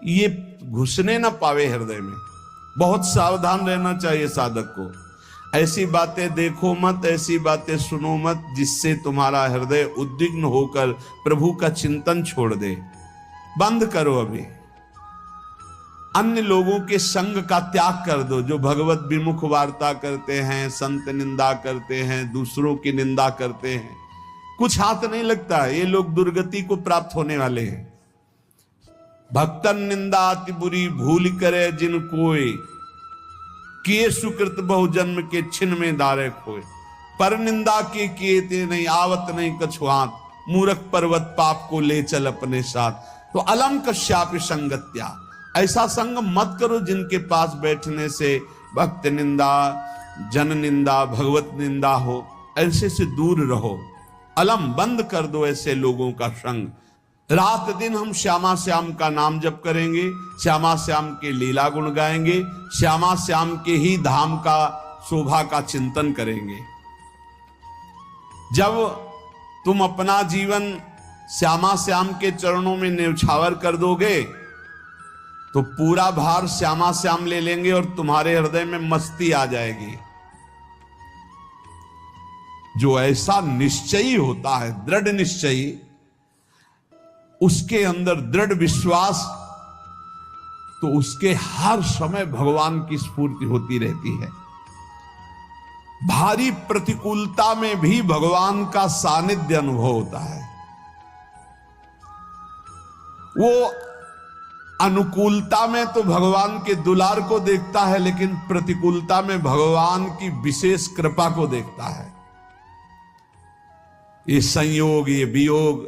ये घुसने ना पावे हृदय में। बहुत सावधान रहना चाहिए साधक को। ऐसी बातें देखो मत, ऐसी बातें सुनो मत जिससे तुम्हारा हृदय उद्विग्न होकर प्रभु का चिंतन छोड़ दे। बंद करो अभी। अन्य लोगों के संग का त्याग कर दो, जो भगवत विमुख वार्ता करते हैं, संत निंदा करते हैं, दूसरों की निंदा करते हैं। कुछ हाथ नहीं लगता, ये लोग दुर्गति को प्राप्त होने वाले हैं। भक्तन निंदा अति बुरी भूल करे जिन कोई, किए सुकृत बहु जन्म के छिन में दारे खोए। पर निंदा के किए ते नहीं, आवत नहीं कछुआत, मूर्ख पर्वत पाप को ले चल अपने साथ। तो अलम कश्यापि संगत्या, ऐसा संग मत करो जिनके पास बैठने से भक्त निंदा, जन निंदा, भगवत निंदा हो। ऐसे से दूर रहो। अलम, बंद कर दो ऐसे लोगों का संग। रात दिन हम श्यामा श्याम का नाम जप करेंगे, श्यामा श्याम के लीला गुण गाएंगे, श्यामा श्याम के ही धाम का शोभा का चिंतन करेंगे। जब तुम अपना जीवन श्यामा श्याम के चरणों में न्यौछावर कर दोगे तो पूरा भार श्यामा श्याम ले लेंगे और तुम्हारे हृदय में मस्ती आ जाएगी। जो ऐसा निश्चयी होता है, दृढ़ निश्चयी, उसके अंदर दृढ़ विश्वास, तो उसके हर समय भगवान की स्फूर्ति होती रहती है। भारी प्रतिकूलता में भी भगवान का सानिध्य अनुभव होता है। वो अनुकूलता में तो भगवान के दुलार को देखता है, लेकिन प्रतिकूलता में भगवान की विशेष कृपा को देखता है। ये संयोग, ये वियोग,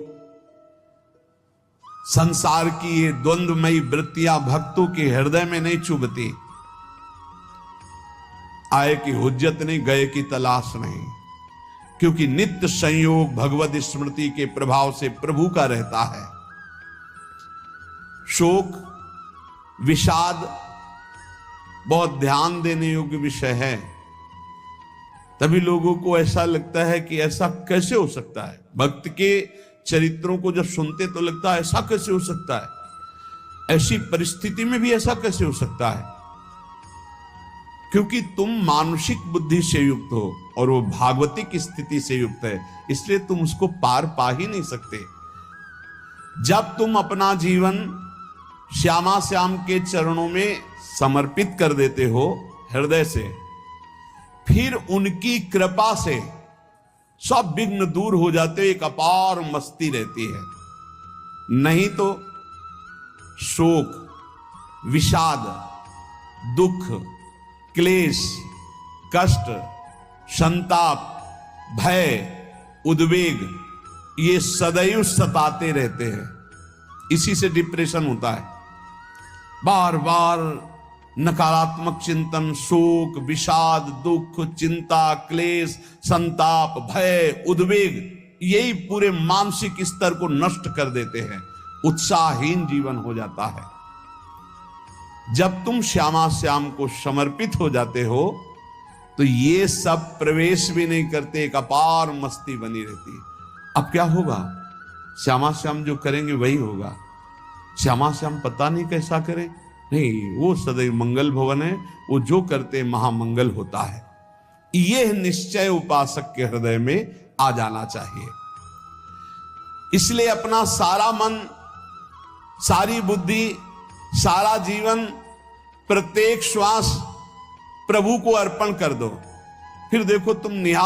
संसार की ये द्वंद्वमयी वृत्तियां भक्तों के हृदय में नहीं चुभती। आए की हुज्जत नहीं, गए की तलाश नहीं, क्योंकि नित्य संयोग भगवत स्मृति के प्रभाव से प्रभु का रहता है। शोक, विषाद बहुत ध्यान देने योग्य विषय है। तभी लोगों को ऐसा लगता है कि ऐसा कैसे हो सकता है। भक्त के चरित्रों को जब सुनते तो लगता है ऐसा कैसे हो सकता है, ऐसी परिस्थिति में भी ऐसा कैसे हो सकता है। क्योंकि तुम मानसिक बुद्धि से युक्त हो और वो भागवतिक स्थिति से युक्त है, इसलिए तुम उसको पार पा ही नहीं सकते। जब तुम अपना जीवन श्यामा श्याम के चरणों में समर्पित कर देते हो हृदय से, फिर उनकी कृपा से सब विघ्न दूर हो जाते, एक अपार मस्ती रहती है। नहीं तो शोक, विषाद, दुख, क्लेश, कष्ट, संताप, भय, उद्वेग, ये सदैव सताते रहते हैं। इसी से डिप्रेशन होता है। बार बार नकारात्मक चिंतन, शोक, विषाद, दुख, चिंता, क्लेश, संताप, भय, उद्वेग, यही पूरे मानसिक स्तर को नष्ट कर देते हैं। उत्साहहीन जीवन हो जाता है। जब तुम श्यामा श्याम को समर्पित हो जाते हो तो ये सब प्रवेश भी नहीं करते, एक अपार मस्ती बनी रहती है। अब क्या होगा? श्यामा श्याम जो करेंगे वही होगा। श्यामा श्याम पता नहीं कैसा करें, नहीं, वो सदैव मंगल भवन है, वो जो करते महामंगल होता है। यह निश्चय उपासक के हृदय में आ जाना चाहिए। इसलिए अपना सारा मन, सारी बुद्धि, सारा जीवन, प्रत्येक श्वास प्रभु को अर्पण कर दो। फिर देखो तुम निहाल